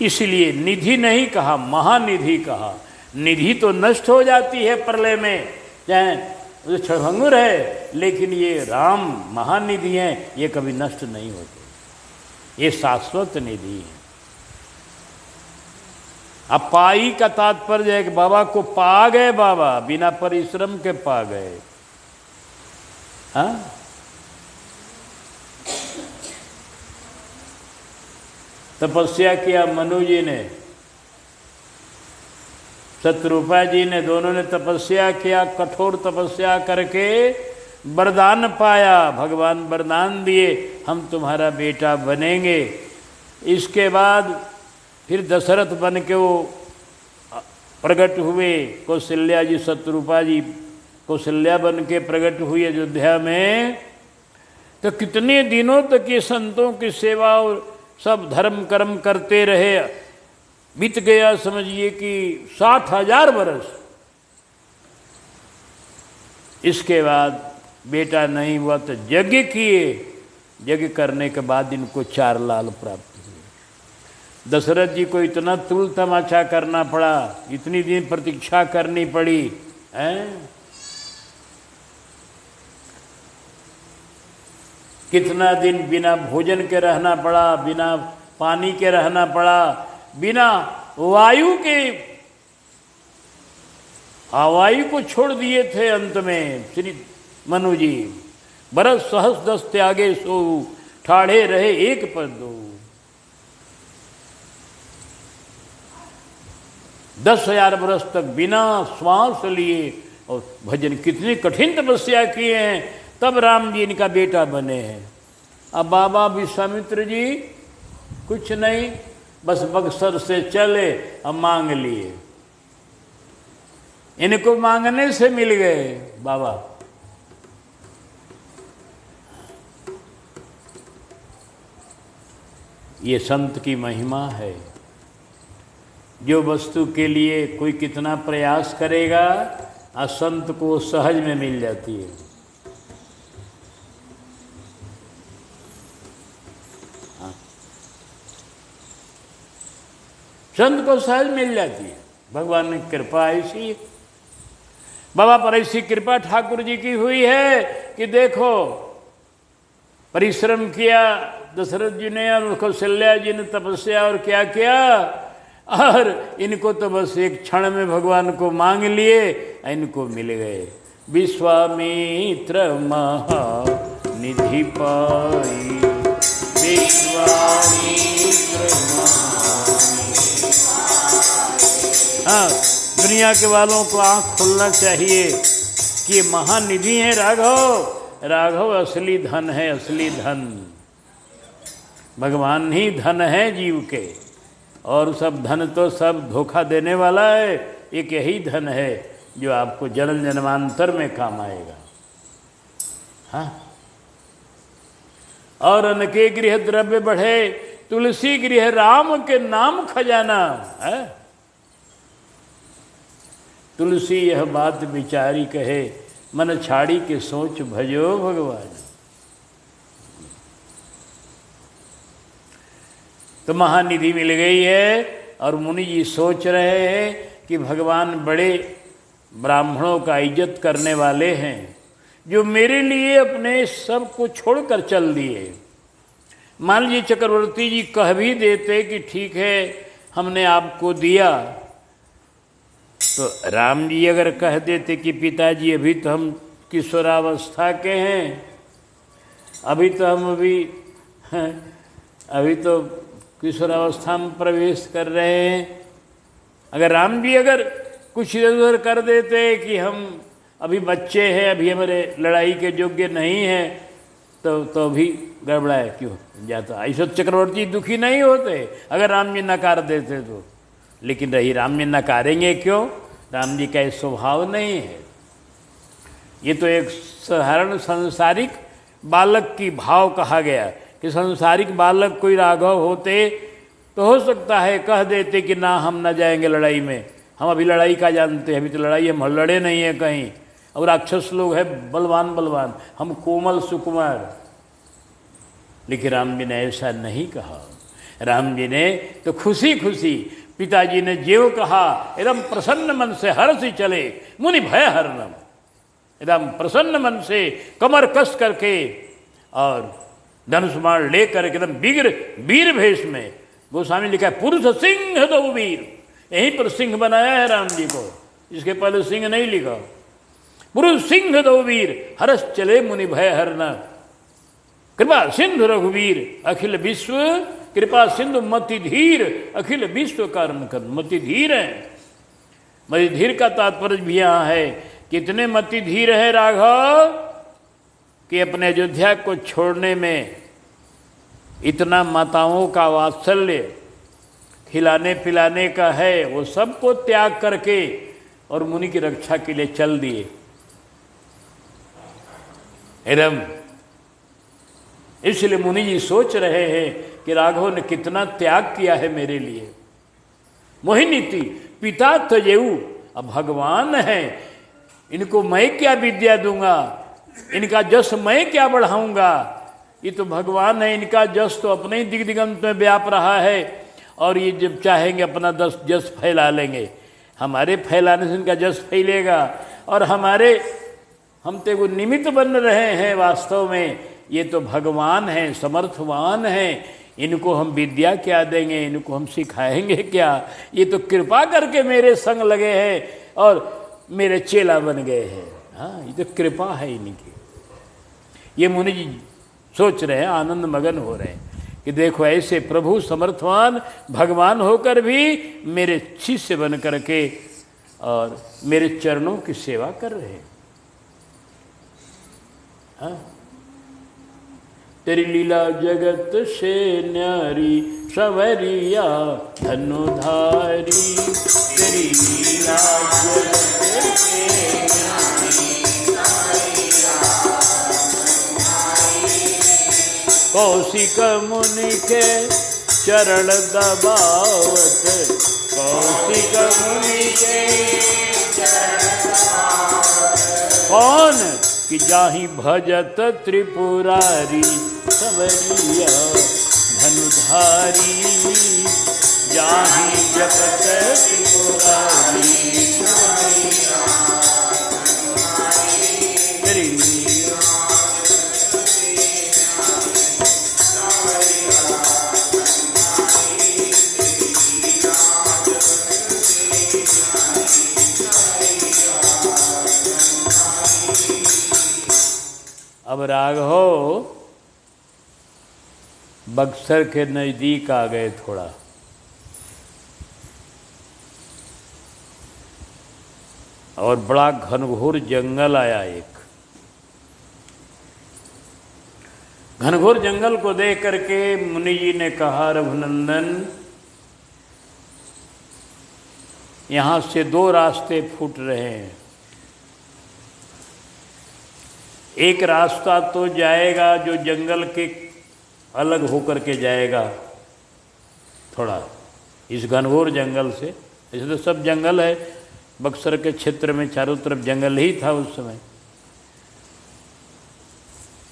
इसलिए निधि नहीं कहा, महानिधि कहा। निधि तो नष्ट हो जाती है प्रलय में, चाहे जो क्षणभंगुर है, लेकिन ये राम महानिधि हैं, ये कभी नष्ट नहीं होते, ये शाश्वत निधि है। अब पाई का तात्पर्य है कि बाबा को पा गए, बाबा बिना परिश्रम के पा गए। हाँ, तपस्या किया मनु जी ने, शत्रुपा जी ने, दोनों ने तपस्या किया, कठोर तपस्या करके वरदान पाया। भगवान वरदान दिए, हम तुम्हारा बेटा बनेंगे। इसके बाद फिर दशरथ बन के वो प्रकट हुए, कौशल्या जी, शत्रुपा जी कौशल्या बन के प्रकट हुई अयोध्या में। तो कितने दिनों तक ये संतों की सेवा और सब धर्म कर्म करते रहे। बीत गया समझिए कि 60,000 वर्ष। इसके बाद बेटा नहीं हुआ तो यज्ञ किए, यज्ञ करने के बाद इनको 4 लाल प्राप्त हुए। दशरथ जी को इतना तुल तमाचा करना पड़ा, इतनी दिन प्रतीक्षा करनी पड़ी हैं। कितना दिन बिना भोजन के रहना पड़ा, बिना पानी के रहना पड़ा, बिना वायु के, वायु को छोड़ दिए थे अंत में श्री मनु जी। बरस सहस 10 त्यागे सो, ठाढ़े रहे एक पर 2। 10,000 वर्ष तक बिना श्वास लिए और भजन, कितनी कठिन तपस्या किए हैं, तब राम जी इनका बेटा बने हैं। अब बाबा विश्वामित्र जी कुछ नहीं, बस बक्सर से चले, अब मांग लिए। इनको मांगने से मिल गए बाबा। ये संत की महिमा है। जो वस्तु के लिए कोई कितना प्रयास करेगा, असंत को सहज में मिल जाती है। संत को सहज मिल जाती है, भगवान की कृपा ऐसी है। बाबा पर ऐसी कृपा ठाकुर जी की हुई है कि देखो, परिश्रम किया दशरथ जी ने और कौशल्या जी ने, तपस्या और क्या किया, और इनको तो बस एक क्षण में भगवान को मांग लिए, इनको मिल गए। विश्वामित्र महानिधि पाई, विश्वामित्र। हाँ, दुनिया के वालों को आंख खुलना चाहिए कि ये महानिधि है राघव। राघव असली धन है, असली धन भगवान ही धन है जीव के, और सब धन तो सब धोखा देने वाला है। एक यही धन है जो आपको जन्म जन्मांतर में काम आएगा। हाँ, और अनके गृह द्रव्य बढ़े, तुलसी गृह राम के नाम खजाना है। तुलसी यह बात विचारी कहे, मन छाड़ी के सोच भजो भगवान। तो महानिधि मिल गई है, और मुनि जी सोच रहे हैं कि भगवान बड़े ब्राह्मणों का इज्जत करने वाले हैं, जो मेरे लिए अपने सब को छोड़कर चल दिए। मान लीजिए चक्रवर्ती जी कह भी देते कि ठीक है हमने आपको दिया, तो राम जी अगर कह देते कि पिताजी अभी तो हम किशोरावस्था के हैं, अभी तो हम अभी तो किशोरावस्था में प्रवेश कर रहे हैं। अगर राम जी अगर कुछ इधर उधर कर देते कि हम अभी बच्चे हैं, अभी हमारे लड़ाई के योग्य नहीं हैं, तो भी गड़बड़ाए क्यों जाता। ऐसा चक्रवर्ती दुखी नहीं होते अगर राम जी नकार देते तो। लेकिन रही राम जी नकारेंगे क्यों, राम जी का स्वभाव नहीं है। ये तो एक साधारण सांसारिक बालक की भाव कहा गया कि सांसारिक बालक कोई राघव होते तो हो सकता है कह देते कि ना हम ना जाएंगे लड़ाई में, हम अभी लड़ाई का जानते हैं, अभी तो लड़ाई हम लड़े नहीं है कहीं, और राक्षस लोग हैं बलवान बलवान, हम कोमल सुकुमार। लेकिन राम जी ने ऐसा नहीं कहा। राम जी ने तो खुशी खुशी पिताजी ने ज्यों कहा एकदम प्रसन्न मन से हर्ष ही चले मुनि भय हरणम, एकदम प्रसन्न मन से कमर कस करके और धनुष बाण लेकर एकदम वीर भेष में, गोस्वामी लिखा है पुरुष सिंह दो वीर, यहीं पर सिंह बनाया है राम जी को, इसके पहले सिंह नहीं लिखा। पुरुष सिंह दो वीर हर्ष चले मुनि भय हरना, कृपा सिंधु रघुवीर अखिल विश्व, कृपा सिंधु मति धीर अखिल विश्व कारण कर। मति धीर है, मति धीर का तात्पर्य भी यहाँ है। कितने मति धीर है राघव कि अपने अयोध्या को छोड़ने में इतना माताओं का वात्सल्य, खिलाने पिलाने का है, वो सबको त्याग करके और मुनि की रक्षा के लिए चल दिए। एकदम इसलिए मुनि जी सोच रहे हैं कि राघव ने कितना त्याग किया है मेरे लिए। मोहिनीति पिता तजेऊ, अब भगवान है, इनको मैं क्या विद्या दूंगा, इनका जस मैं क्या बढ़ाऊंगा, ये तो भगवान है, इनका जस तो अपने ही दिग्दिगंत में व्याप रहा है और ये जब चाहेंगे अपना जस फैला लेंगे। हमारे फैलाने से इनका जस फैलेगा और हम तो वो निमित्त बन रहे हैं। वास्तव में ये तो भगवान हैं, समर्थवान हैं, इनको हम विद्या क्या देंगे, इनको हम सिखाएंगे क्या, ये तो कृपा करके मेरे संग लगे हैं और मेरे चेला बन गए हैं। हाँ, ये तो कृपा है इनकी। ये मुनि जी सोच रहे हैं, आनंद मगन हो रहे हैं कि देखो ऐसे प्रभु समर्थवान भगवान होकर भी मेरे शिष्य बन करके और मेरे चरणों की सेवा कर रहे हैं। हाँ, तेरी लीला जगत से न्यारी सवरिया धनुधारी, तेरी लीला जगत से कौशिक मुनि के चरण दबावत, कौशिक मुनि के चरण दबावत, कौन कि जाहि भजत त्रिपुरारी सवरिया धनुधारी, जाहि जपत त्रिपुरारी सवरिया धनुधारी। अब राघव बक्सर के नज़दीक आ गए थोड़ा, और बड़ा घनघोर जंगल आया। एक घनघोर जंगल को देख करके मुनि जी ने कहा, रघुनंदन यहाँ से दो रास्ते फूट रहे हैं। एक रास्ता तो जाएगा जो जंगल के अलग होकर के जाएगा थोड़ा इस घनघोर जंगल से। ऐसे तो सब जंगल है, बक्सर के क्षेत्र में चारों तरफ जंगल ही था उस समय।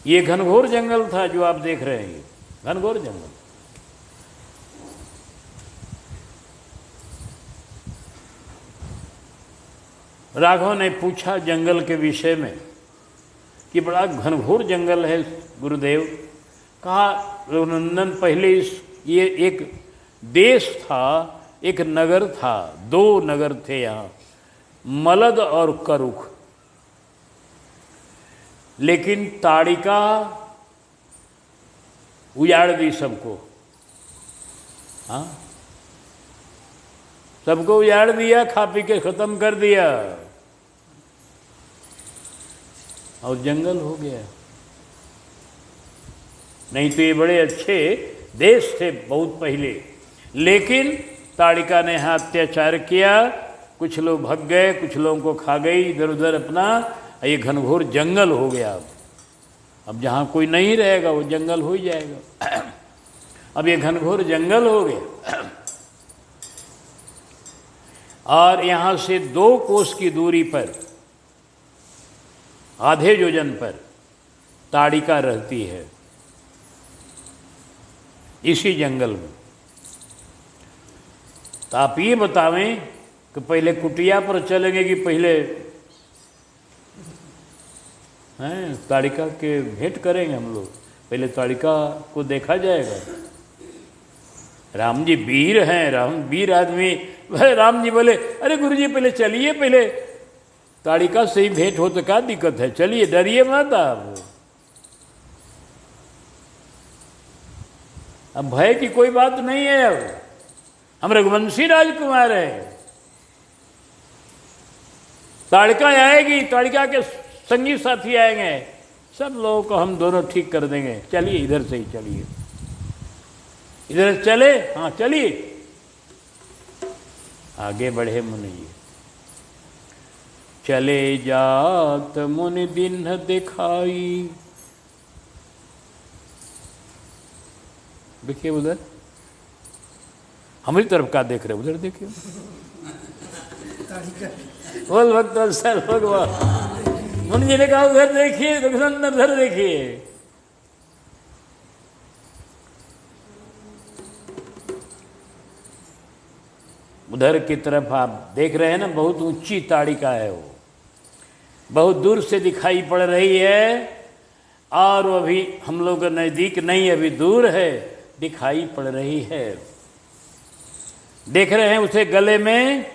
ये घनघोर जंगल था जो आप देख रहे हैं, घनघोर जंगल। राघव ने पूछा जंगल के विषय में कि बड़ा घनघोर जंगल है गुरुदेव। कहा, रघुनंदन पहले ये एक देश था, एक नगर था, दो नगर थे यहाँ, मलद और करुख। लेकिन ताड़िका उजाड़ दी सबको। हाँ, सबको उजाड़ दिया, खा पी के खत्म कर दिया और जंगल हो गया। नहीं तो ये बड़े अच्छे देश थे बहुत पहले, लेकिन ताड़िका ने यहाँ अत्याचार किया, कुछ लोग भाग गए, कुछ लोगों को खा गई इधर उधर अपना। ये घनघोर जंगल हो गया। अब जहाँ कोई नहीं रहेगा वो जंगल हो ही जाएगा। अब ये घनघोर जंगल हो गया और यहाँ से 2 कोस की दूरी पर, आधे योजन पर ताड़िका रहती है इसी जंगल में। तो आप ये बतावें कि पहले कुटिया पर चलेंगे कि पहले हैं ताड़िका के भेंट करेंगे हम लोग? पहले ताड़िका को देखा जाएगा। राम जी वीर हैं, राम वीर आदमी। राम जी बोले अरे गुरुजी पहले चलिए, पहले ताड़िका से ही भेंट हो तो क्या दिक्कत है, चलिए, डरिए मत आप। अब भय की कोई बात नहीं है। अब हम रघुवंशी राजकुमार हैं। ताड़िका आएगी, ताड़िका के संगी साथी आएंगे, सब लोगों को हम दोनों ठीक कर देंगे। चलिए इधर से ही चलिए, इधर चले, हाँ चलिए। आगे बढ़े मुनि जी। चले जात मुनि दिन दिखाई। देखिए उधर, हमारी तरफ का देख रहे, उधर देखिए। बोल भक्त सर भगवान। मुनि जी ने कहा उधर देखिए, रघुनंदन उधर देखिए। उधर की तरफ आप देख रहे हैं ना, बहुत ऊंची ताड़िका है वो, बहुत दूर से दिखाई पड़ रही है। और वो अभी हम लोग नज़दीक नहीं, अभी दूर है, दिखाई पड़ रही है। देख रहे हैं उसे गले में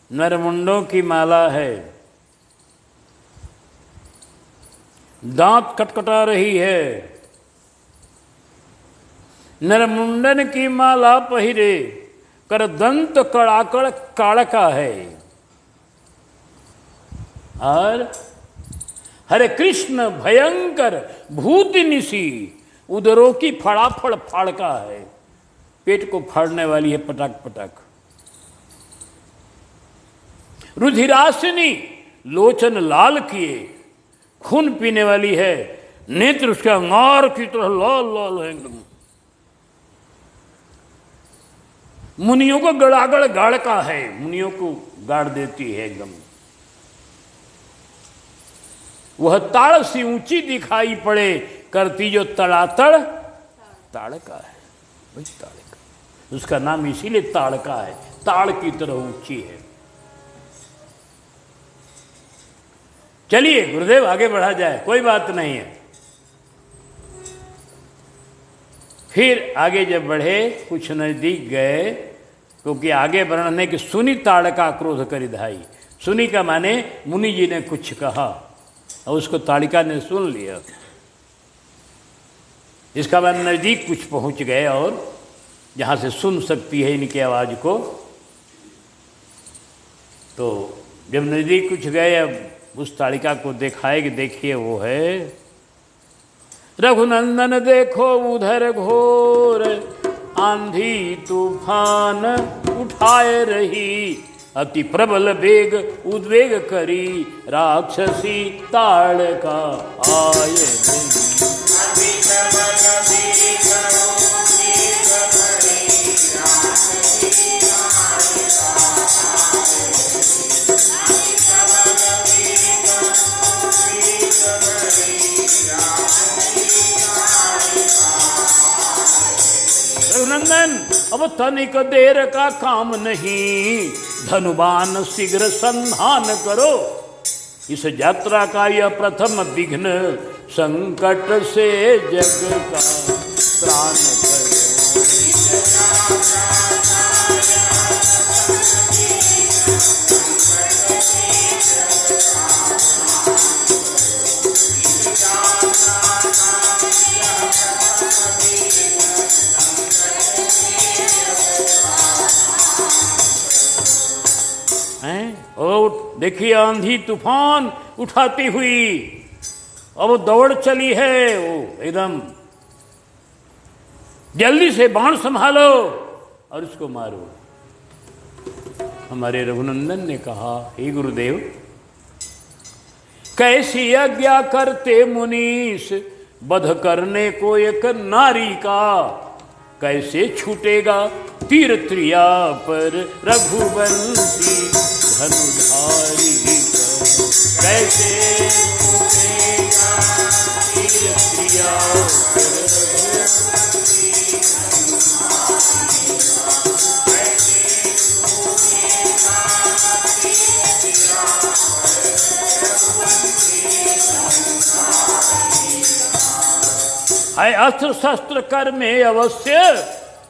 नरमुंडों की माला है, दांत कटकटा रही है। नरमुंडन की माला पहिरे, कर दंत कड़ाकड़ काड़का है। और हरे कृष्ण भयंकर भूत निशी, उदरों की फड़ाफड़ फाड़का है, पेट को फाड़ने वाली है पटक पटक। रुधिरासिनी, लोचन लाल किए, खून पीने वाली है, नेत्र उसके अंगार की तरह लाल लाल है एकदम। मुनियों को गड़ागड़ गाड़का है, मुनियों को गाड़ देती है एकदम। वह ताड़ सी ऊंची दिखाई पड़े, करती जो तड़ातड़ ताड़का है, वही ताड़का। उसका नाम इसीलिए ताड़का है, ताड़ की तरह ऊंची है। चलिए गुरुदेव आगे बढ़ा जाए, कोई बात नहीं है। फिर आगे जब बढ़े, कुछ नजदीक गए, क्योंकि आगे बढ़ने की सुनी ताड़का क्रोध करी धाई। सुनी का माने मुनि जी ने कुछ कहा और उसको ताड़िका ने सुन लिया। इसका बाद नजदीक कुछ पहुंच गए और जहां से सुन सकती है इनकी आवाज को। तो जब नजदीक कुछ गए, अब उस ताड़िका को दिखाए कि देखिए वो है। रघुनंदन देखो उधर घोर, आंधी तूफान उठाए रही, अति प्रबल वेग उद्वेग करी, राक्षसी ताड़का आए रही। रघुनंदन अब तनिक देर का काम नहीं, धनुबान शीघ्र संधान करो। इस यात्रा का यह प्रथम विघ्न, संकट से जग का त्राण करो। और देखिए आंधी तूफान उठाती हुई अब दौड़ चली है, वो एकदम जल्दी से बाण संभालो और इसको मारो। हमारे रघुनंदन ने कहा, हे गुरुदेव, कैसी आज्ञा करते मुनीश, वध करने को एक नारी का, कैसे छूटेगा तीर त्रिया पर रघुवंशी धनुधारी को, कैसे छूटेगा तीर त्रिया पर रघुवंशी धनुधारी को, कैसे है अस्त्र शस्त्र कर में अवश्य,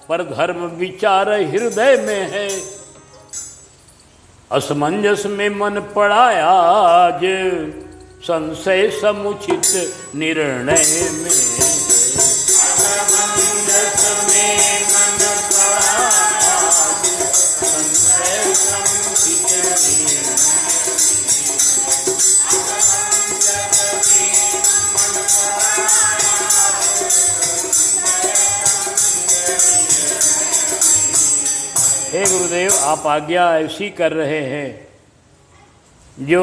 पर धर्म विचार हृदय में है। असमंजस में मन पड़ा आज, संशय समुचित निर्णय में। असमंजस में मन पड़ा आज, संशय समुचित निर्णय में। हे गुरुदेव, आप आज्ञा ऐसी कर रहे हैं जो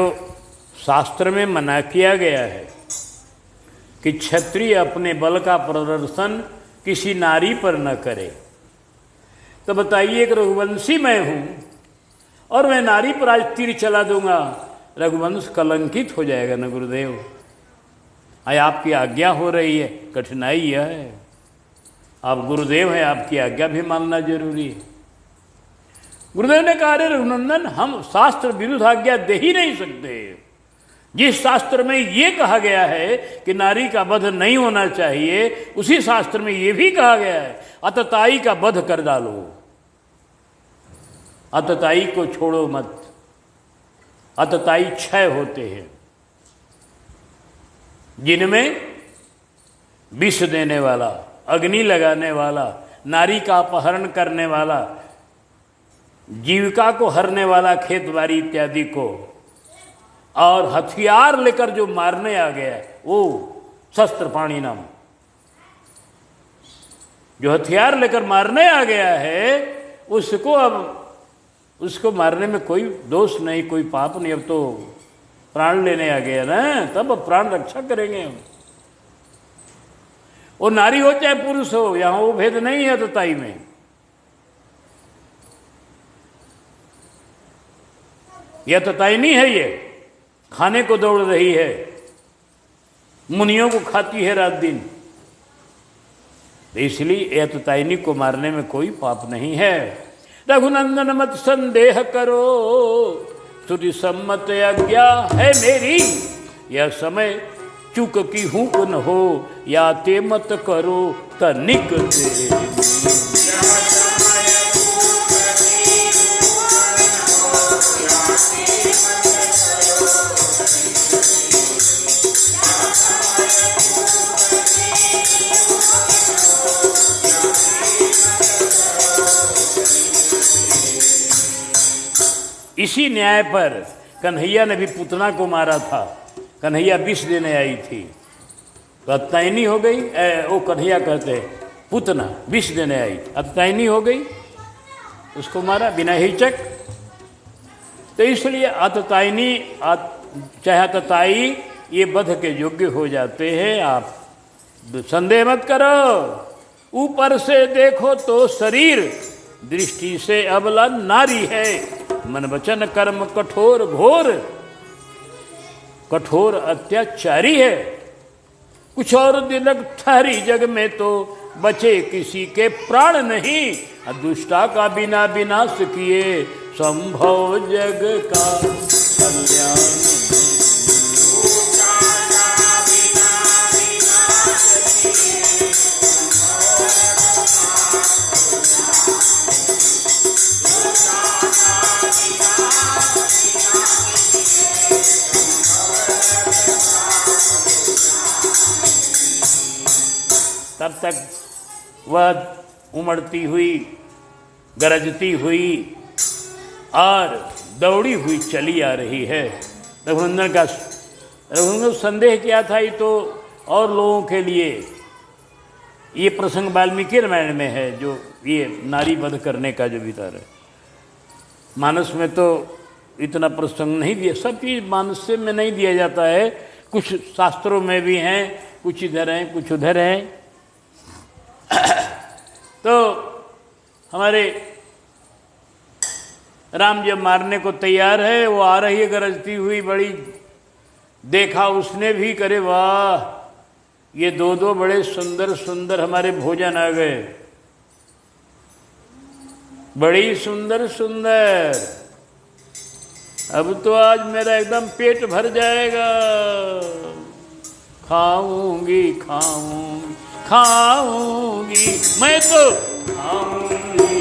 शास्त्र में मना किया गया है कि क्षत्रिय अपने बल का प्रदर्शन किसी नारी पर न करे। तो बताइए कि रघुवंशी मैं हूँ और मैं नारी पर आज तीर चला दूंगा, रघुवंश कलंकित हो जाएगा न गुरुदेव। आज आपकी आज्ञा हो रही है, कठिनाई यह है, आप गुरुदेव हैं, आपकी आज्ञा भी मानना जरूरी है। गुरुदेव ने कहा, अरे रघुनंदन, हम शास्त्र विरुद्ध आज्ञा दे ही नहीं सकते। जिस शास्त्र में ये कहा गया है कि नारी का वध नहीं होना चाहिए, उसी शास्त्र में ये भी कहा गया है अतताई का वध कर डालो, अतताई को छोड़ो मत। अतताई 6 होते हैं, जिनमें विष देने वाला, अग्नि लगाने वाला, नारी का अपहरण करने वाला, जीविका को हरने वाला, खेतबाड़ी इत्यादि को, और हथियार लेकर जो मारने आ गया वो शस्त्रपाणी नाम। जो हथियार लेकर मारने आ गया है उसको अब उसको मारने में कोई दोष नहीं, कोई पाप नहीं। अब तो प्राण लेने आ गया ना, तब अब प्राण रक्षा करेंगे हम। वो नारी हो चाहे पुरुष हो, यहां वो भेद नहीं है तताई में। यह तताई नहीं है, ये खाने को दौड़ रही है, मुनियों को खाती है रात दिन। इसलिए यह तताइनी को मारने में कोई पाप नहीं है। रघुनंदन मत संदेह करो, स्तुति सम्मत आज्ञा है मेरी। यह समय चूक की हुक न हो, या ते मत करो तनिक देरी। इसी न्याय पर कन्हैया ने भी पुतना को मारा था। कन्हैया विष देने आई थी तो अततायनी हो गई। वो कन्हैया कहते हैं पुतना विष देने आई थी, अततायनी हो गई, उसको मारा बिना हिचक। तो इसलिए अततायनी चाहे अतताई ये वध के योग्य हो जाते हैं। आप संदेह मत करो। ऊपर से देखो तो शरीर, दृष्टि से अबला नारी है। मन वचन कर्म कठोर घोर, कठोर अत्याचारी है। कुछ और दिलक ठहरी जग में तो बचे किसी के प्राण नहीं। दुष्टा का बिना विनाश किए संभव जग का कल्याण। तब तक वह उमड़ती हुई, गरजती हुई और दौड़ी हुई चली आ रही है। रघुनंदन संदेह किया था ये तो और लोगों के लिए। ये प्रसंग वाल्मीकि रामायण में है, जो ये नारी वध करने का जो विचार है। मानस में तो इतना प्रसंग नहीं दिया, सब चीज़ मानस में नहीं दिया जाता है। कुछ शास्त्रों में भी हैं, कुछ इधर हैं, कुछ उधर हैं। तो हमारे राम जब मारने को तैयार है, वो आ रही है गरजती हुई बड़ी। देखा उसने भी, करे वाह, ये दो बड़े सुंदर सुंदर हमारे भोजन आ गए, बड़ी सुंदर सुंदर। अब तो आज मेरा एकदम पेट भर जाएगा। खाऊंगी खाऊंगी खाऊंगी, मैं तो खाऊंगी।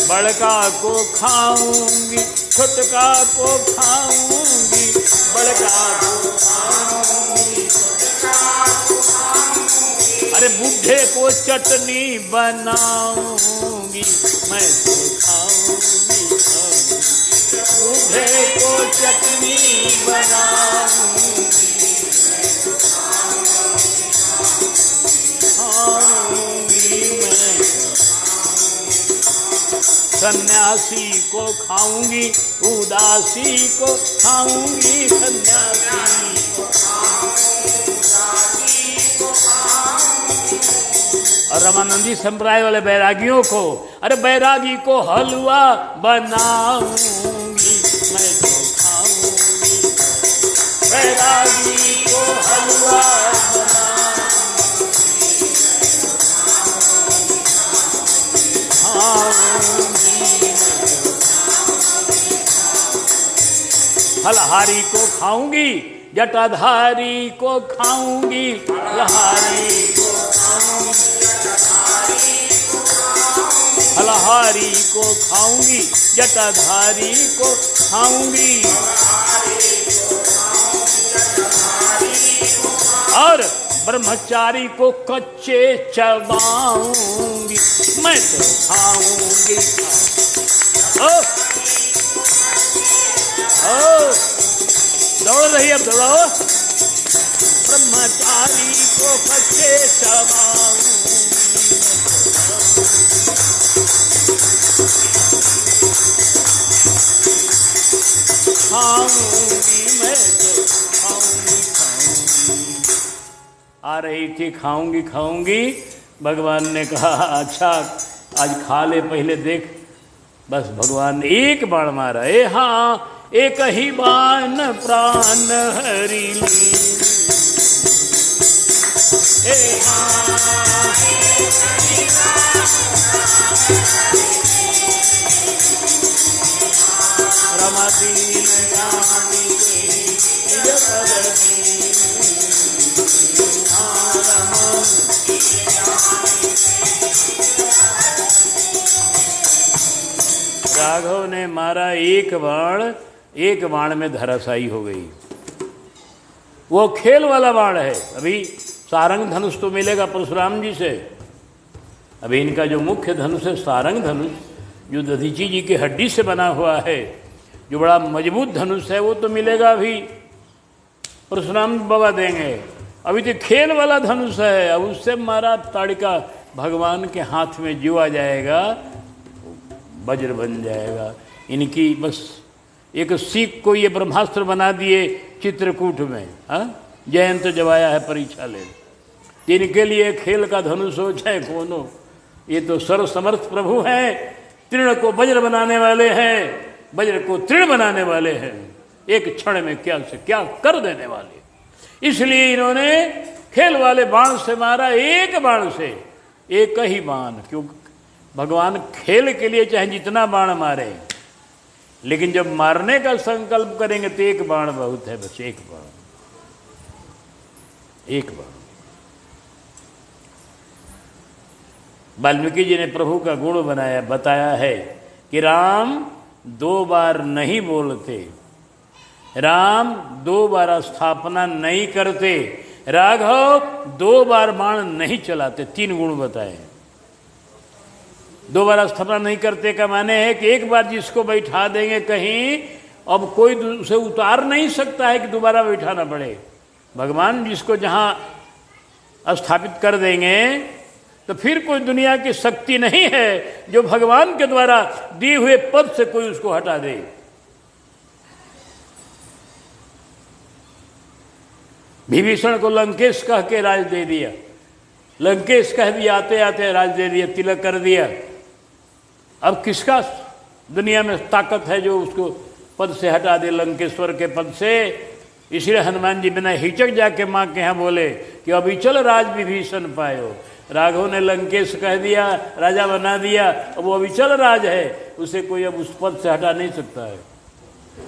बड़का को खाऊंगी, छोटका को खाऊंगी, बड़का को खाऊंगी, अरे बूढ़े को चटनी बनाऊंगी, मैं तो खाऊंगी, बूढ़े को चटनी बनाऊंगी, खाऊंगी मैं। सन्यासी को खाऊंगी, उदासी को खाऊंगी, सन्यासी को और रामानंदी संप्रदाय वाले बैरागियों को, अरे बैरागी को हलवा बनाऊंगी, मैं तो खाऊंगी, बैरागी को हलवा बनाऊंगी, फलहारी को खाऊंगी, जटाधारी को खाऊंगी, फलहारी को खाऊंगी, फलहारी को खाऊंगी, जटाधारी को खाऊंगी, और ब्रह्मचारी को कच्चे चबाऊंगी, मैं तो खाऊंगी। दौड़ रही अब दौड़ो। ब्रह्मचारी को कच्चे चबाऊंगी, खाऊंगी मैं तो खाऊंगी। आ रही थी खाऊंगी खाऊंगी, भगवान ने कहा अच्छा आज खा ले, पहले देख। बस भगवान ने एक बाण मारा, हाँ एक ही बाण प्राण हरि ली, रमादीन जानी राघव ने मारा एक बाण में धराशायी हो गई। वो खेल वाला बाण है। अभी सारंग धनुष तो मिलेगा परशुराम जी से, अभी इनका जो मुख्य धनुष है सारंग धनुष, जो दधीची जी की हड्डी से बना हुआ है, जो बड़ा मजबूत धनुष है, वो तो मिलेगा अभी परशुराम बाबा देंगे। अभी तो खेल वाला धनुष है, अब उससे मारा ताड़िका भगवान के हाथ में जो आ जाएगा वज्र बन जाएगा। इनकी बस एक सीख को ये ब्रह्मास्त्र बना दिए चित्रकूट में। जयंत जब आया है परीक्षा ले, इनके लिए खेल का धनुष हो चाहे कौन हो, ये तो सर्वसमर्थ प्रभु हैं, तृण को वज्र बनाने वाले हैं, वज्र को तृण बनाने वाले हैं, एक क्षण में क्या से क्या कर देने वाले। इसलिए इन्होंने खेल वाले बाण से मारा, एक बाण से, एक ही बाण। क्योंकि भगवान खेल के लिए चाहे जितना बाण मारे, लेकिन जब मारने का संकल्प करेंगे तो एक बाण बहुत है, बस एक बाण, एक बाण। वाल्मीकि जी ने प्रभु का गुण बनाया, बताया है कि राम 2 बार नहीं बोलते, राम 2 बार स्थापना नहीं करते, राघव 2 बार बाण नहीं चलाते। 3 गुण बताए। 2 बार स्थापना नहीं करते का माने है कि एक बार जिसको बैठा देंगे कहीं, अब कोई उसे उतार नहीं सकता है कि दोबारा बैठाना पड़े। भगवान जिसको जहाँ स्थापित कर देंगे तो फिर कोई दुनिया की शक्ति नहीं है जो भगवान के द्वारा दिए हुए पद से कोई उसको हटा दे। विभीषण को लंकेश कह के राज दे दिया, लंकेश कह दिया, आते आते राज दे दिया, तिलक कर दिया। अब किसका दुनिया में ताकत है जो उसको पद से हटा दे, लंकेश्वर के पद से। इसलिए हनुमान जी बिना हिचक जाके माँ के यहाँ बोले कि अभी चल राज विभीषण पायो। राघव ने लंकेश कह दिया, राजा बना दिया, अब वो अभी चल राज है, उसे कोई अब उस पद से हटा नहीं सकता है।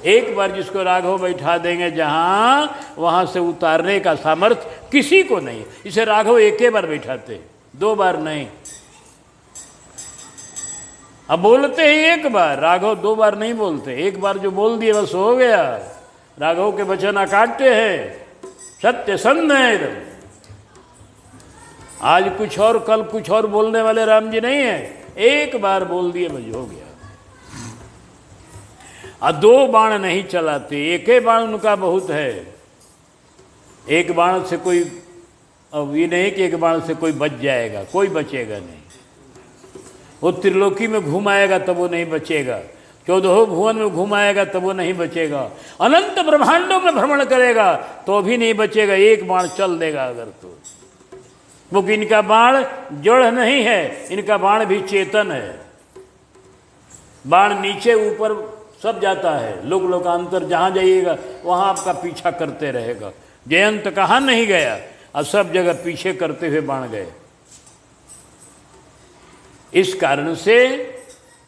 एक बार जिसको राघव बैठा देंगे जहां, वहां से उतारने का सामर्थ्य किसी को नहीं। इसे राघव एक ही बार बैठाते, 2 बार नहीं। अब बोलते हैं एक बार, राघव 2 बार नहीं बोलते, एक बार जो बोल दिए बस हो गया। राघव के वचन अकाट्य है, सत्य संध है। आज कुछ और कल कुछ और बोलने वाले राम जी नहीं है, एक बार बोल दिए बस हो गया। और 2 बाण नहीं चलाते, एक ही बाण उनका बहुत है। एक बाण से कोई, अब ये नहीं कि एक बाण से कोई बच जाएगा, कोई बचेगा नहीं। वो त्रिलोकी में घुमाएगा तब वो नहीं बचेगा, 14 भुवन में घुमाएगा तब वो नहीं बचेगा, अनंत ब्रह्मांडों में भ्रमण करेगा तो भी नहीं बचेगा। एक बाण चल देगा अगर तो। वो कि इनका बाण जड़ नहीं है, इनका बाण भी चेतन है। बाण नीचे ऊपर सब जाता है, लोक लोकांतर जहाँ जाइएगा वहाँ आपका पीछा करते रहेगा। जयंत कहाँ नहीं गया और सब जगह पीछे करते हुए बाण गए। इस कारण से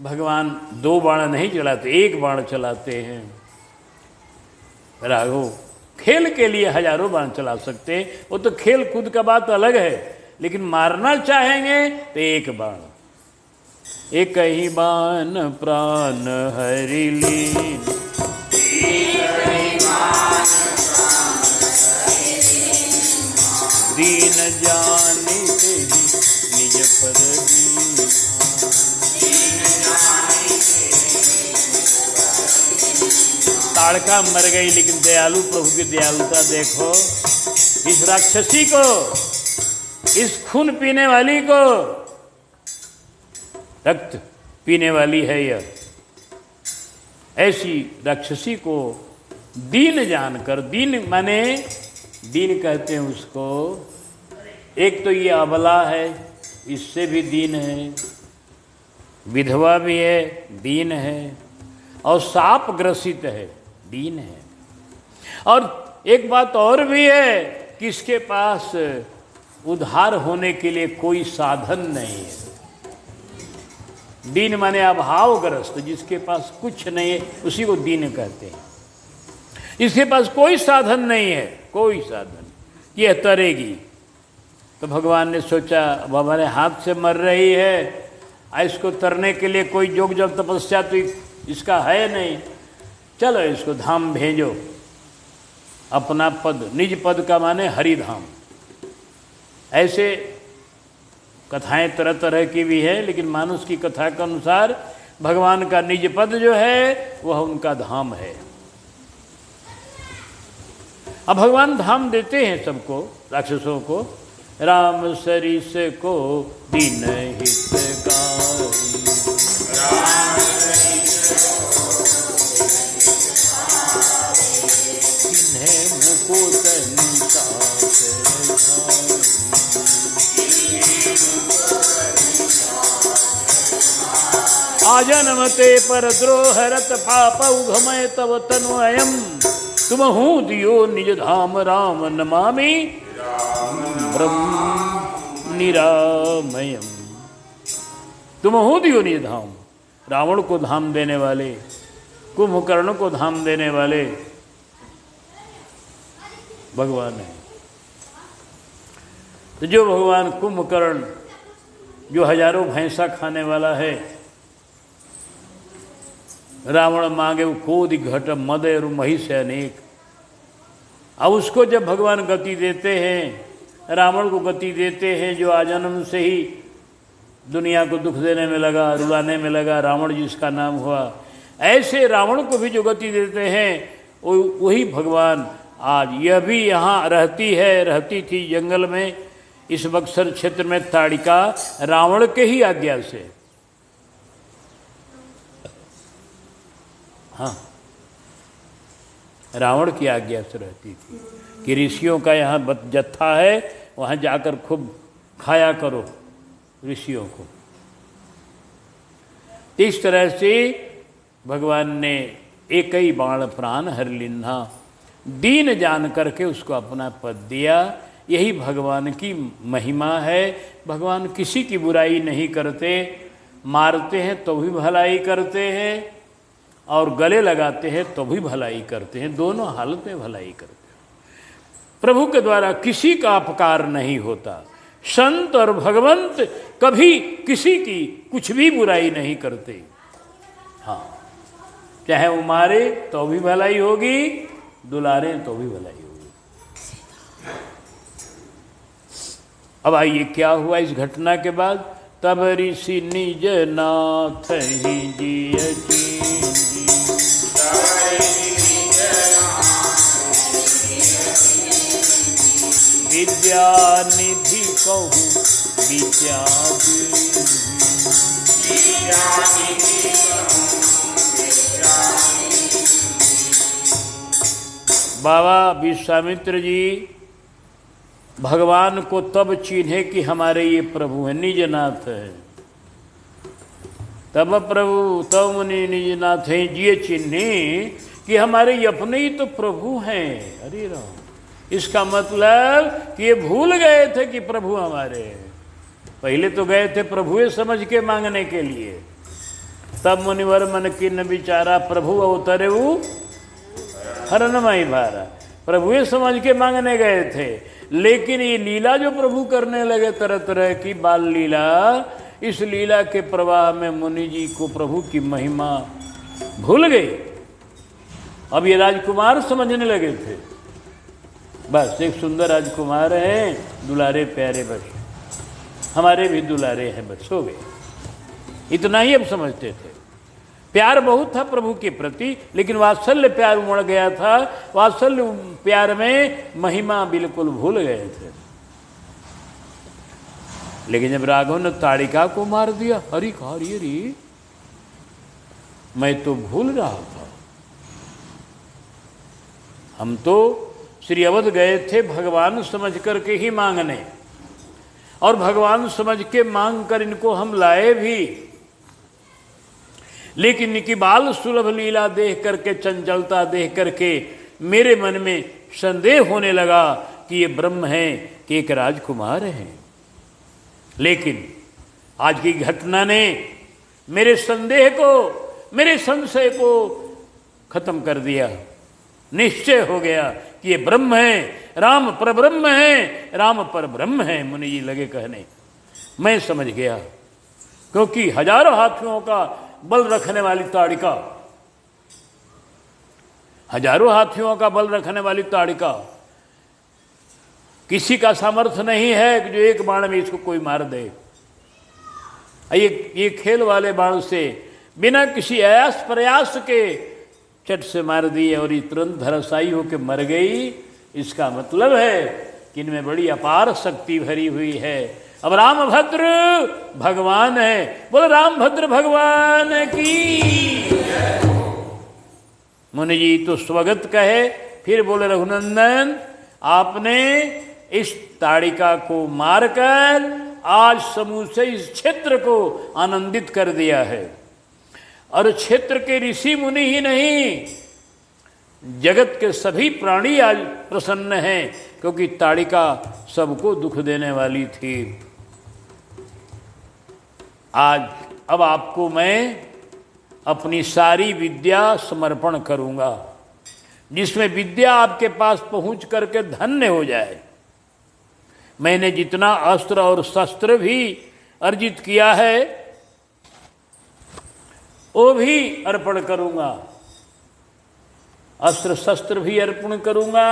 भगवान 2 बाण नहीं चलाते, एक बाण चलाते हैं। राघव खेल के लिए हजारों बाण चला सकते हैं, वो तो खेल कूद का बात अलग है, लेकिन मारना चाहेंगे तो एक बाण। एक ही बाण प्राण हरि लीन, दीन जाने से ही निज पद दीन। ताड़का मर गई, लेकिन दयालु प्रभु की दयालुता देखो। इस राक्षसी को, इस खून पीने वाली को, रक्त पीने वाली है यह, ऐसी राक्षसी को दीन जानकर, दीन माने दीन कहते हैं उसको, एक तो ये अबला है, इससे भी दीन है, विधवा भी है, दीन है, और साप ग्रसित है, दीन है। और एक बात और भी है कि इसके पास उद्धार होने के लिए कोई साधन नहीं है। दीन माने अभावग्रस्त, जिसके पास कुछ नहीं है उसी को दीन कहते हैं। इसके पास कोई साधन नहीं है, कोई साधन, ये तरेगी। तो भगवान ने सोचा अब हमारे हाथ से मर रही है, इसको तरने के लिए कोई योग जब तपस्या तो इसका है नहीं, चलो इसको धाम भेजो। अपना पद, निज पद का माने हरिधाम। ऐसे कथाएं तरह तरह की भी है, लेकिन मानुष की कथा के अनुसार भगवान का निज पद जो है वह उनका धाम है। अब भगवान धाम देते हैं सबको, राक्षसों को। राम सरिस को दीन हितकारी, तिन्हें मुकुट आजन्मते पर द्रोहरत पाप उघमय तव तनु अयम, तुम हूँ दियो निज धाम राम नमामि ब्रह्म निरामयम। तुम हूँ दियो निज धाम, रावण को धाम देने वाले, कुंभकर्ण को धाम देने वाले भगवान है। तो जो भगवान कुंभकर्ण, जो हजारों भैंसा खाने वाला है, रावण मांगे वो कोद घट मद और महिष अनेक, अब उसको जब भगवान गति देते हैं, रावण को गति देते हैं जो आजन्म से ही दुनिया को दुख देने में लगा, रुलाने में लगा, रावण जिसका नाम हुआ, ऐसे रावण को भी जो गति देते हैं वही भगवान आज यह भी यहाँ रहती थी जंगल में, इस बक्सर क्षेत्र में ताड़िका रावण के ही आज्ञा से। हाँ, रावण की आज्ञा से रहती थी कि ऋषियों का यहाँ जत्था है, वहाँ जाकर खूब खाया करो ऋषियों को। इस तरह से भगवान ने एक ही बाण प्राण हर लिन्हा, दीन जान करके उसको अपना पद दिया। यही भगवान की महिमा है। भगवान किसी की बुराई नहीं करते, मारते हैं तो भी भलाई करते हैं, और गले लगाते हैं तो भी भलाई करते हैं, दोनों हालत में भलाई करते हैं। प्रभु के द्वारा किसी का अपकार नहीं होता। संत और भगवंत कभी किसी की कुछ भी बुराई नहीं करते। हाँ, चाहे वो मारे तो भी भलाई होगी, दुलारे तो भी भलाई होगी। अब आइए क्या हुआ इस घटना के बाद। तब ऋषि निज नाथ ही जिय विद्या निधि कहूँ विद्या बाबा विश्वामित्र जी भगवान को तब चिन्हे कि हमारे ये प्रभु हैं, निजनाथ है। तब प्रभु तब मुनि निजनाथ हैं, ये चिन्हे कि हमारे ये अपने ही तो प्रभु हैं। अरे राम, इसका मतलब कि ये भूल गए थे कि प्रभु हमारे हैं। पहले तो गए थे प्रभु समझ के मांगने के लिए। तब मुनिवर मन किन विचारा प्रभु अवतरे हरणमय भारा। प्रभु समझ के मांगने गए थे, लेकिन ये लीला जो प्रभु करने लगे तरह तरह की बाल लीला, इस लीला के प्रवाह में मुनि जी को प्रभु की महिमा भूल गई। अब ये राजकुमार समझने लगे थे, बस एक सुंदर राजकुमार हैं, दुलारे प्यारे, बस हमारे भी दुलारे हैं, बस हो गए। इतना ही अब समझते थे। प्यार बहुत था प्रभु के प्रति, लेकिन वात्सल्य प्यार उमड़ गया था। वात्सल्य प्यार में महिमा बिल्कुल भूल गए थे। लेकिन जब राघव ने ताड़िका को मार दिया, हरी हरी, मैं तो भूल रहा था। हम तो श्री अवध गए थे भगवान समझ करके ही मांगने, और भगवान समझ के मांग कर इनको हम लाए भी। लेकिन इनकी बाल सुलभ लीला देख करके, चंचलता देख करके मेरे मन में संदेह होने लगा कि ये ब्रह्म हैं कि एक राजकुमार हैं। लेकिन आज की घटना ने मेरे संदेह को, मेरे संशय को खत्म कर दिया। निश्चय हो गया कि ये ब्रह्म हैं, राम परब्रह्म हैं, राम परब्रह्म हैं। मुनि जी लगे कहने, मैं समझ गया, क्योंकि हजारों हाथियों का बल रखने वाली ताड़िका, हजारों हाथियों का बल रखने वाली ताड़िका, किसी का सामर्थ्य नहीं है कि जो एक बाण में इसको कोई मार दे। ये खेल वाले बाण से बिना किसी आयास प्रयास के चट से मार दी और ये तुरंत धराशायी होकर मर गई। इसका मतलब है कि इनमें बड़ी अपार शक्ति भरी हुई है। अब रामभद्र भगवान है, बोलो रामभद्र भगवान की। मुनि जी तो स्वगत कहे, फिर बोले रघुनंदन, आपने इस ताड़िका को मारकर आज समूह से इस क्षेत्र को आनंदित कर दिया है। और क्षेत्र के ऋषि मुनि ही नहीं, जगत के सभी प्राणी आज प्रसन्न हैं, क्योंकि ताड़िका सबको दुख देने वाली थी। आज अब आपको मैं अपनी सारी विद्या समर्पण करूंगा, जिसमें विद्या आपके पास पहुंच करके धन्य हो जाए। मैंने जितना अस्त्र और शस्त्र भी अर्जित किया है वो भी अर्पण करूंगा, अस्त्र शस्त्र भी अर्पण करूंगा।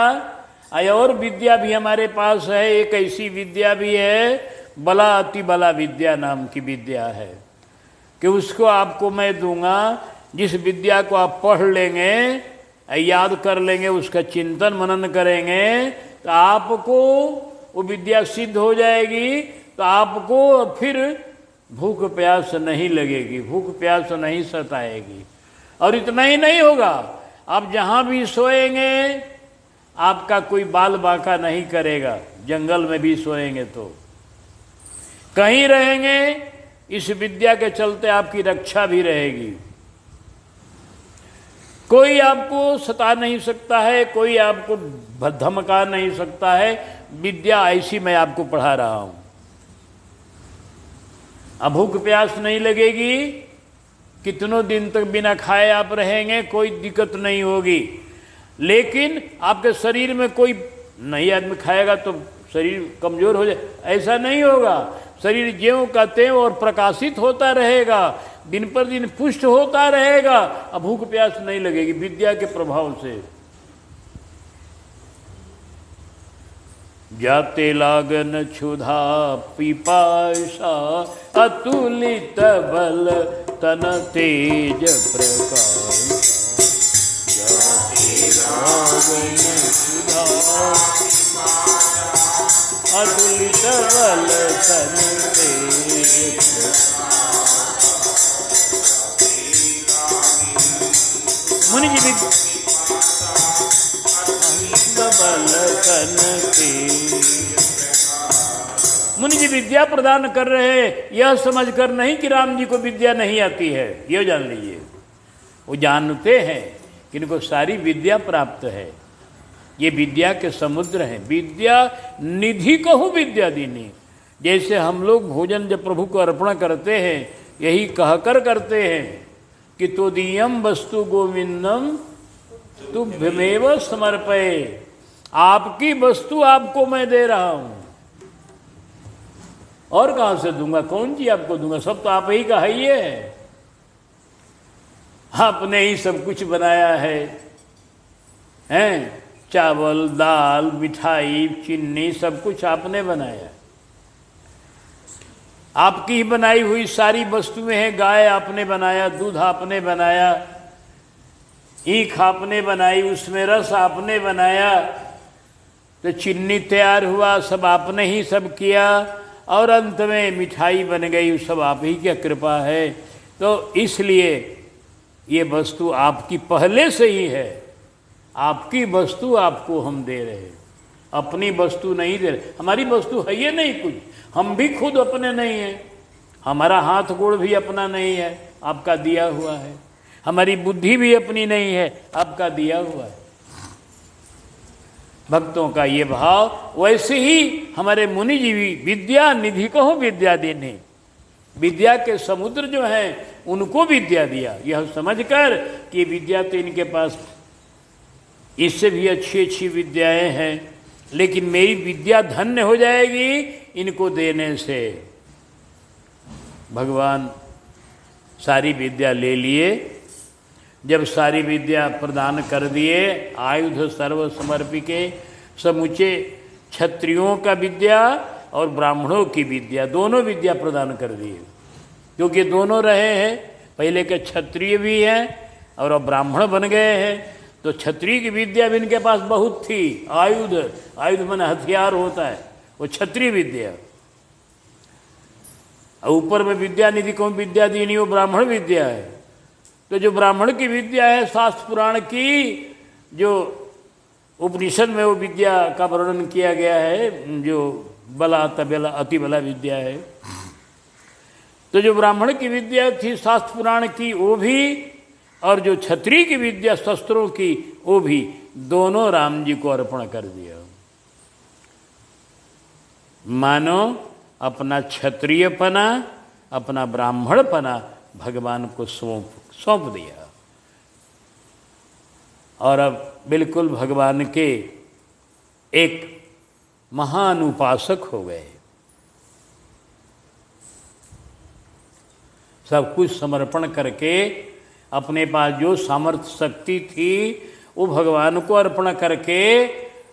और विद्या भी हमारे पास है, एक ऐसी विद्या भी है, बला अति बला विद्या नाम की विद्या है, कि उसको आपको मैं दूंगा। जिस विद्या को आप पढ़ लेंगे, याद कर लेंगे, उसका चिंतन मनन करेंगे, तो आपको वो विद्या सिद्ध हो जाएगी। तो आपको फिर भूख प्यास नहीं लगेगी, भूख प्यास नहीं सताएगी। और इतना ही नहीं होगा, आप जहाँ भी सोएंगे आपका कोई बाल बांका नहीं करेगा। जंगल में भी सोएंगे तो, कहीं रहेंगे, इस विद्या के चलते आपकी रक्षा भी रहेगी। कोई आपको सता नहीं सकता है, कोई आपको धमका नहीं सकता है। विद्या ऐसी मैं आपको पढ़ा रहा हूं। अब भूख प्यास नहीं लगेगी, कितनों दिन तक बिना खाए आप रहेंगे, कोई दिक्कत नहीं होगी। लेकिन आपके शरीर में कोई नहीं, आदमी खाएगा तो शरीर कमज़ोर हो जाए, ऐसा नहीं होगा। शरीर ज्यों का त्यों और प्रकाशित होता रहेगा, दिन पर दिन पुष्ट होता रहेगा, अब भूख प्यास नहीं लगेगी विद्या के प्रभाव से। जाते लागन क्षुधा पिपासा, अतुलित बल तन तेज प्रकाश। जाते लागन क्षुधा अतुलित बल तन तेज प्रकाश। मुनि जी मुनि जी विद्या प्रदान कर रहे हैं, यह समझकर नहीं कि राम जी को विद्या नहीं आती है, यह जान लीजिए। वो जानते हैं कि इनको सारी विद्या प्राप्त है, ये विद्या के समुद्र हैं। विद्या निधि कहूँ विद्या दीनी। जैसे हम लोग भोजन जब प्रभु को अर्पण करते हैं, यही कहकर करते हैं कि तोदीयम वस्तु गोविंदम तुभ्यमेव समर्पये, आपकी वस्तु आपको मैं दे रहा हूं, और कहां से दूंगा, कौन चीज आपको दूंगा, सब तो आप ही का है। ये आपने ही सब कुछ बनाया है, हैं? चावल दाल मिठाई चीनी सब कुछ आपने बनाया, आपकी ही बनाई हुई सारी वस्तुएं हैं। गाय आपने बनाया, दूध आपने बनाया, ईख आपने बनाई, उसमें रस आपने बनाया, तो चीनी तैयार हुआ, सब आपने ही सब किया, और अंत में मिठाई बन गई, सब आप ही की कृपा है। तो इसलिए ये वस्तु आपकी पहले से ही है, आपकी वस्तु आपको हम दे रहे हैं, अपनी वस्तु नहीं दे रहे। हमारी वस्तु है ये नहीं कुछ, हम भी खुद अपने नहीं हैं, हमारा हाथ गोड़ भी अपना नहीं है, आपका दिया हुआ है। हमारी बुद्धि भी अपनी नहीं है, आपका दिया हुआ है। भक्तों का ये भाव, वैसे ही हमारे मुनि जी भी विद्या निधि को विद्या देने, विद्या के समुद्र जो हैं उनको विद्या दिया, यह समझकर कि विद्या तो इनके पास इससे भी अच्छी अच्छी विद्याएं हैं, लेकिन मेरी विद्या धन्य हो जाएगी इनको देने से। भगवान सारी विद्या ले लिए, जब सारी विद्या प्रदान कर दिए, आयुध सर्व समर्पिके, समूचे क्षत्रियों का विद्या और ब्राह्मणों की विद्या, दोनों विद्या प्रदान कर दिए, क्योंकि दोनों रहे हैं, पहले के क्षत्रिय भी हैं और अब ब्राह्मण बन गए हैं। तो क्षत्रिय की विद्या भी इनके पास बहुत थी, आयुध, आयुध माने हथियार होता है, वो क्षत्रिय विद्या। ऊपर में विद्या निधि को विद्या दी नहीं, वो ब्राह्मण विद्या है। तो जो ब्राह्मण की विद्या है, शास्त्र पुराण की जो उपनिषद में वो विद्या का वर्णन किया गया है, जो बला तबला अति बला विद्या है। तो जो ब्राह्मण की विद्या थी शास्त्र पुराण की, वो भी, और जो क्षत्रिय की विद्या शस्त्रों की, वो भी, दोनों राम जी को अर्पण कर दिया। मानो अपना क्षत्रियपना, अपना ब्राह्मणपना भगवान को सौंप दिया, और अब बिल्कुल भगवान के एक महान उपासक हो गए। सब कुछ समर्पण करके, अपने पास जो सामर्थ्य शक्ति थी वो भगवान को अर्पण करके,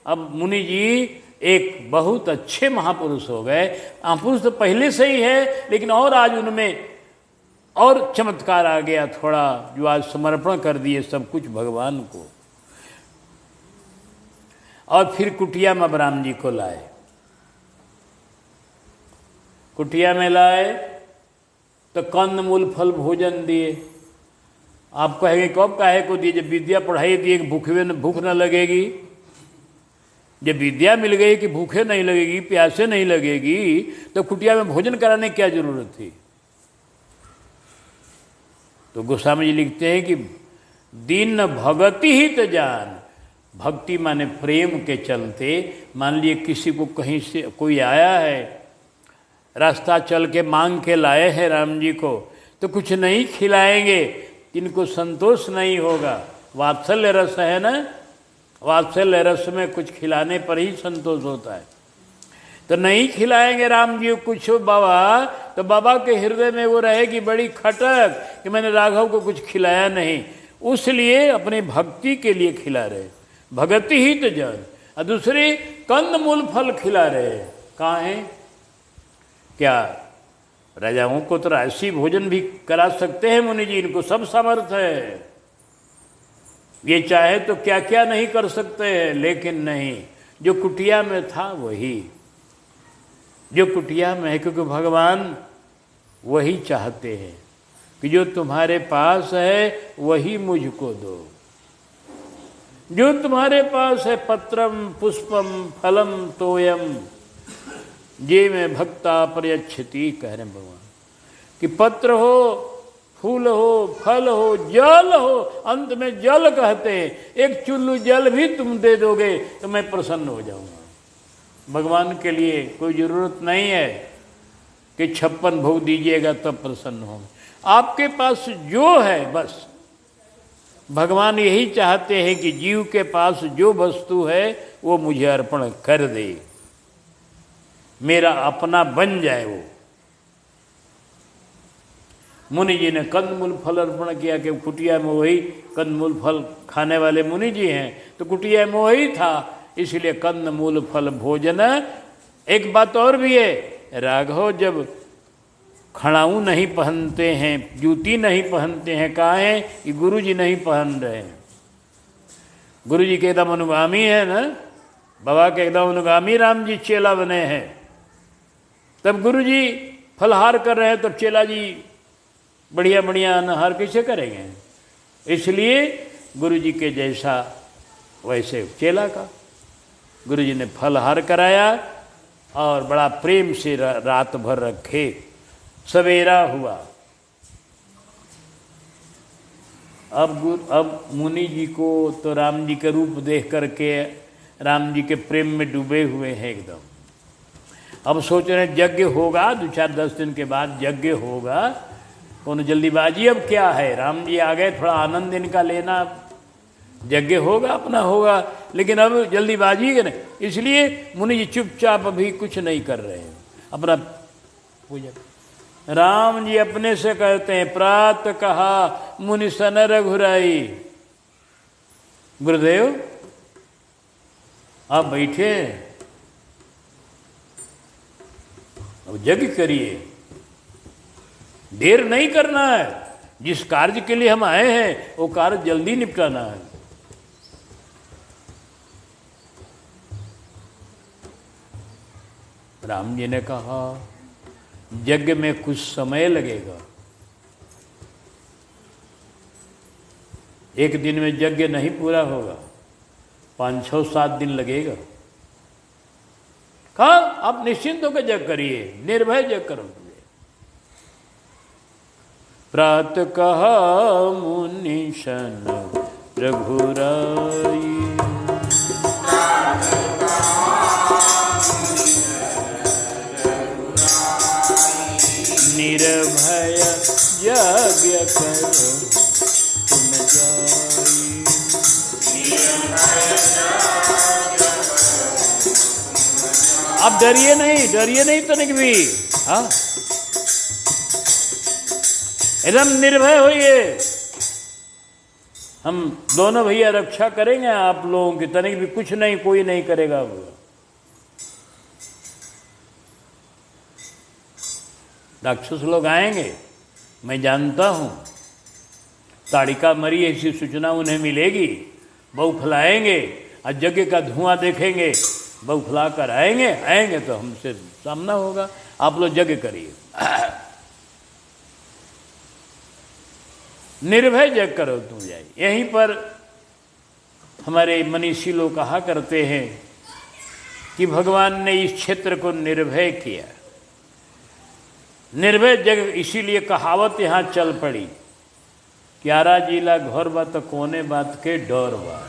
अब मुनि जी एक बहुत अच्छे महापुरुष हो गए। महापुरुष तो पहले से ही है, लेकिन और आज उनमें और चमत्कार आ गया थोड़ा, जो आज समर्पण कर दिए सब कुछ भगवान को। और फिर कुटिया में राम जी को लाए, कुटिया में लाए तो कंद मूल फल भोजन दिए। आप कहेंगे कब काहे को दिए, जब विद्या पढ़ाई दिए कि भूख न लगेगी। जब विद्या मिल गई कि भूखे नहीं लगेगी, प्यासे नहीं लगेगी, तो कुटिया में भोजन कराने की क्या जरूरत थी। तो गोस्वामी जी लिखते हैं कि दीन भगति ही तो जान, भक्ति माने प्रेम के चलते। मान लिए किसी को कहीं से कोई आया है, रास्ता चल के मांग के लाए हैं राम जी को, तो कुछ नहीं खिलाएंगे, इनको संतोष नहीं होगा। वात्सल्य रस है ना, वात्सल्य रस में कुछ खिलाने पर ही संतोष होता है। तो नहीं खिलाएंगे राम जी कुछ बाबा, तो बाबा के हृदय में वो रहेगी बड़ी खटक कि मैंने राघव को कुछ खिलाया नहीं, उसलिए अपनी भक्ति के लिए खिला रहे, भगति ही तो जन। और दूसरी कंद मूल फल खिला रहे। कहाँ है? क्या राजाओं को तो राशि भोजन भी करा सकते हैं मुनि जी, इनको सब सामर्थ्य है, ये चाहे तो क्या क्या नहीं कर सकते हैं, लेकिन नहीं, जो कुटिया में था वही, जो कुटिया में है, क्योंकि भगवान वही चाहते हैं कि जो तुम्हारे पास है वही मुझको दो, जो तुम्हारे पास है, पत्रम पुष्पम फलम तोयम जे में भक्ता प्रयच्छति, कह रहे भगवान कि पत्र हो, फूल हो, फल हो, जल हो, अंत में जल कहते हैं, एक चुल्लू जल भी तुम दे दोगे तो मैं प्रसन्न हो जाऊंगा। भगवान के लिए कोई जरूरत नहीं है कि 56 भोग दीजिएगा तब प्रसन्न हो, आपके पास जो है बस। भगवान यही चाहते हैं कि जीव के पास जो वस्तु है वो मुझे अर्पण कर दे, मेरा अपना बन जाए वो। मुनि जी ने कंदमूल फल अर्पण किया कि कुटिया में वही कंदमूल फल खाने वाले मुनि जी हैं, तो कुटिया में वही था, इसलिए कंदमूल फल भोजन। एक बात और भी है, राघव जब खड़ाऊ नहीं पहनते हैं, जूती नहीं पहनते हैं, कहाँ है? ये गुरु जी नहीं पहन रहे हैं। गुरु जी के एकदम अनुगामी है ना, बाबा के एकदम अनुगामी राम जी चेला बने हैं। तब गुरु जी फलहार कर रहे हैं, तब चेला जी बढ़िया बढ़िया अनहार कैसे करेंगे? इसलिए गुरु जी के जैसा वैसे चेला का गुरु जी ने फलहार कराया और बड़ा प्रेम से रात भर रखे। सवेरा हुआ, अब मुनि जी को तो राम जी के रूप देख करके राम जी के प्रेम में डूबे हुए हैं एकदम। अब सोच रहे हैं यज्ञ होगा, 2-4-10 दिन के बाद यज्ञ होगा, कौन जल्दीबाजी अब क्या है? राम जी आ गए, थोड़ा आनंद इनका लेना, यज्ञ होगा अपना होगा, लेकिन अब जल्दीबाजी है ना, इसलिए मुनि जी चुपचाप अभी कुछ नहीं कर रहे हैं, अपना पूजा। राम जी अपने से कहते हैं, प्रात कहा मुनि सन रघुराई, गुरुदेव आप बैठे, अब यज्ञ करिए, देर नहीं करना है, जिस कार्य के लिए हम आए हैं वो कार्य जल्दी निपटाना है। राम जी ने कहा यज्ञ में कुछ समय लगेगा, एक दिन में यज्ञ नहीं पूरा होगा, 5-6-7 दिन लगेगा। कहा आप निश्चिंत होकर यज्ञ करिए, निर्भय यज्ञ करो। प्रात कहा मुनि सन रघुराई, निर्भय यज्ञ करो तुम जाई। आप डरिए नहीं तनिक भी, हाँ एकदम निर्भय होइए, हम दोनों भैया रक्षा करेंगे आप लोगों की, तनिक भी कुछ नहीं, कोई नहीं करेगा वो। राक्षस लोग आएंगे, मैं जानता हूं, ताड़िका मरी ऐसी सूचना उन्हें मिलेगी, बौखलाएंगे और यज्ञ का धुआं देखेंगे, बौखला कर आएंगे तो हमसे सामना होगा। आप लोग यज्ञ करिए, निर्भय यज्ञ करो तुम जाइए। यहीं पर हमारे मनीषी लोग कहा करते हैं कि भगवान ने इस क्षेत्र को निर्भय किया, निर्भय जग, इसीलिए कहावत यहाँ चल पड़ी, क्यारा जिला घर बा तो कोने बात के डर बा।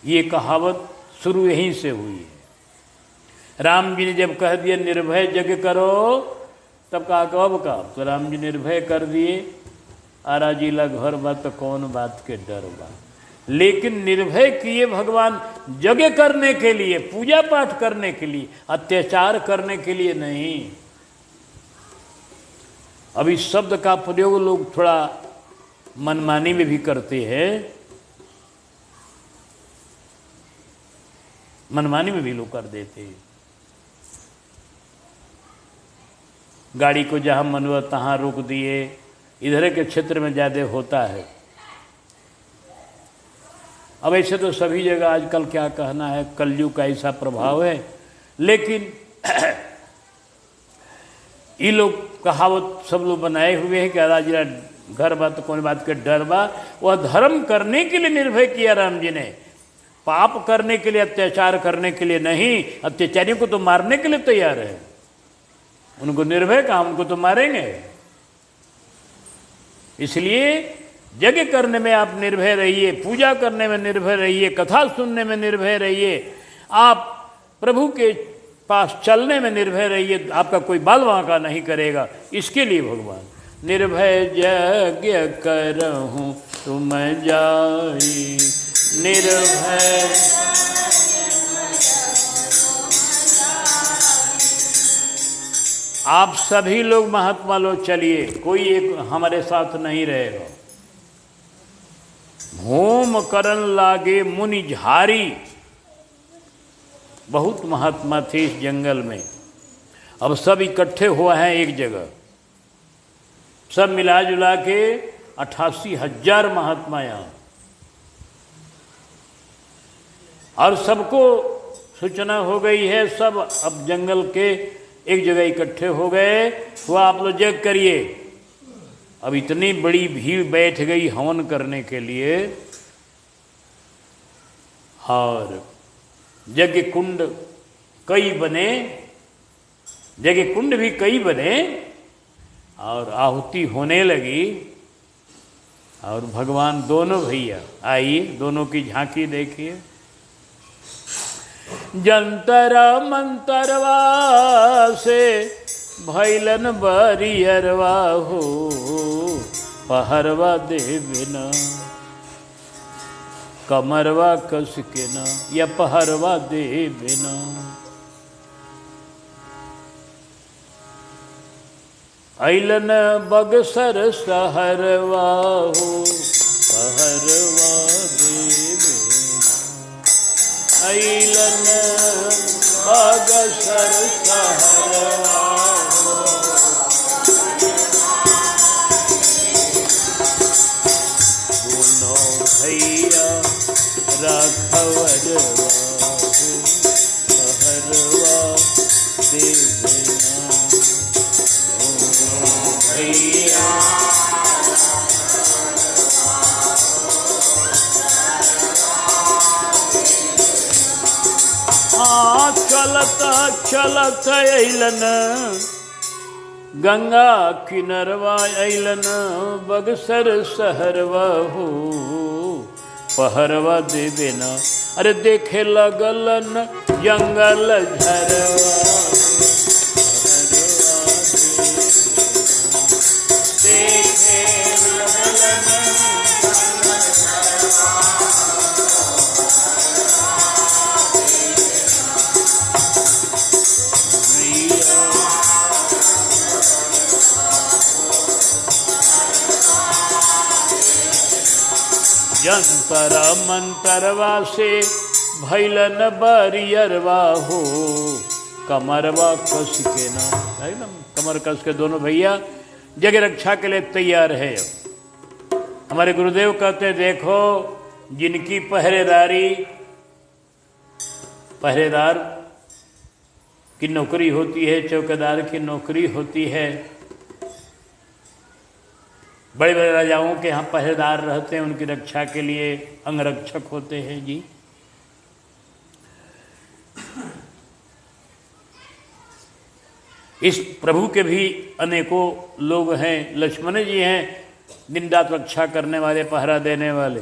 ये कहावत शुरू यहीं से हुई है। राम जी ने जब कह दिया निर्भय यज्ञ करो, तब कहा कब का तो राम जी निर्भय कर दिए, आरा जिला घर बा तो कौन बात के डर बा। लेकिन निर्भय किए भगवान यज्ञ करने के लिए, पूजा पाठ करने के लिए, अत्याचार करने के लिए नहीं। अब इस शब्द का प्रयोग लोग थोड़ा मनमानी में भी करते हैं, मनमानी में भी लोग कर देते हैं। गाड़ी को जहाँ मन हुआ तहाँ रोक दिए, इधर के क्षेत्र में ज़्यादा होता है। अब ऐसे तो सभी जगह आजकल क्या कहना है, कलयुग का ऐसा प्रभाव है। लेकिन ये लोग कहावत सब लोग बनाए हुए हैं कि राजा घर बा तो कौन बात के डर बा। वह धर्म करने के लिए निर्भय किया राम जी ने, पाप करने के लिए, अत्याचार करने के लिए नहीं। अत्याचारियों को तो मारने के लिए तैयार है, उनको निर्भय कहा, उनको तो मारेंगे। इसलिए यज्ञ करने में आप निर्भय रहिए, पूजा करने में निर्भय रहिए, कथा सुनने में निर्भय रहिए, आप प्रभु के पास चलने में निर्भय रहिए। आपका कोई बाल वांका नहीं करेगा। इसके लिए भगवान निर्भय यज्ञ करहूँ तुम जाई, निर्भय आप सभी लोग महात्मा लोग चलिए, कोई एक हमारे साथ नहीं रहेगा। होम करन लागे मुनि झारी, बहुत महात्मा थे इस जंगल में। अब सब इकट्ठे हुए हैं एक जगह, सब मिला जुला के 88,000 महात्मा यहाँ। और सबको सूचना हो गई है, सब अब जंगल के एक जगह इकट्ठे हो गए। वो आप लोग यज्ञ करिए। अब इतनी बड़ी भीड़ बैठ गई हवन करने के लिए, और यज्ञ कुंड कई बने, यज्ञ कुंड भी कई बने, और आहुति होने लगी। और भगवान दोनों भैया आइए, दोनों की झांकी देखिए। जंतरा मंतरवा से भैलन बरियरवा हो, पहरवा देविना कमरवा कस के न, या पहरवा देविना। ऐलन बगसर सहरवा हो, पहरवा देविना। ऐलन बगसर सहरवा हो, दोनों भैया राघवरवा हो, पहरवा देविना। भैया हाँ चलत चलत अइलन गंगा किनरवा, अइलन बगसर सहरवा हो, पहरवा देविना। अरे देखे लगलन जंगल झरवा, देखे लगलन जंतरा मंतरवा से भैलन बरियरवा हो, कमरवा कस के ना। एकदम कमर कस के दोनों भैया जगह रक्षा के लिए तैयार है। हमारे गुरुदेव कहते देखो, जिनकी पहरेदारी, पहरेदार की नौकरी होती है, चौकीदार की नौकरी होती है। बड़े बड़े राजाओं के यहाँ पहरेदार रहते हैं, उनकी रक्षा के लिए अंगरक्षक होते हैं जी। इस प्रभु के भी अनेकों लोग हैं, लक्ष्मण जी हैं दिन रात रक्षा करने वाले, पहरा देने वाले।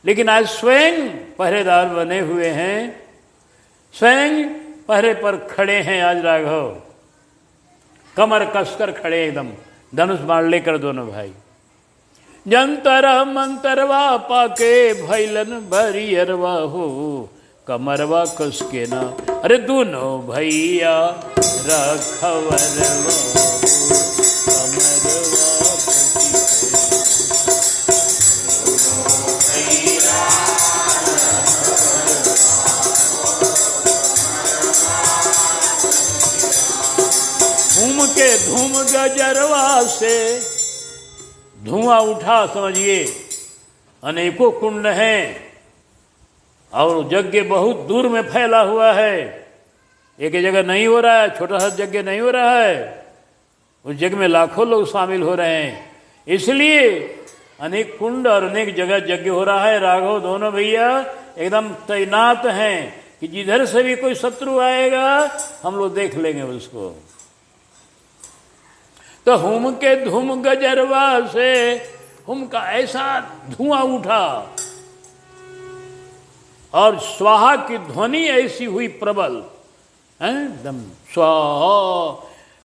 लेकिन आज स्वयं पहरेदार बने हुए हैं, स्वयं पहरे पर खड़े हैं आज राघव। कमर कसकर खड़े एकदम, धनुष बाण लेकर दोनों भाई। जंतर मंतरवा पाके भैलन भरियरवा हो, कमरवा कस के ना, अरे दोनों भैया रखवरवा धूम के धूम गजरवा से धुआं उठा, समझिए अनेकों कुंड हैं और यज्ञ बहुत दूर में फैला हुआ है, एक जगह नहीं हो रहा है, छोटा सा यज्ञ नहीं हो रहा है, उस यज्ञ में लाखों लोग शामिल हो रहे हैं, इसलिए अनेक कुंड और अनेक जगह यज्ञ हो रहा है। राघव दोनों भैया एकदम तैनात हैं कि जिधर से भी कोई शत्रु आएगा हम लोग देख लेंगे उसको। तो हुम के धूम गजरवा से हुम का ऐसा धुआं उठा और स्वाहा की ध्वनि ऐसी हुई प्रबल, एकदम स्वाहा,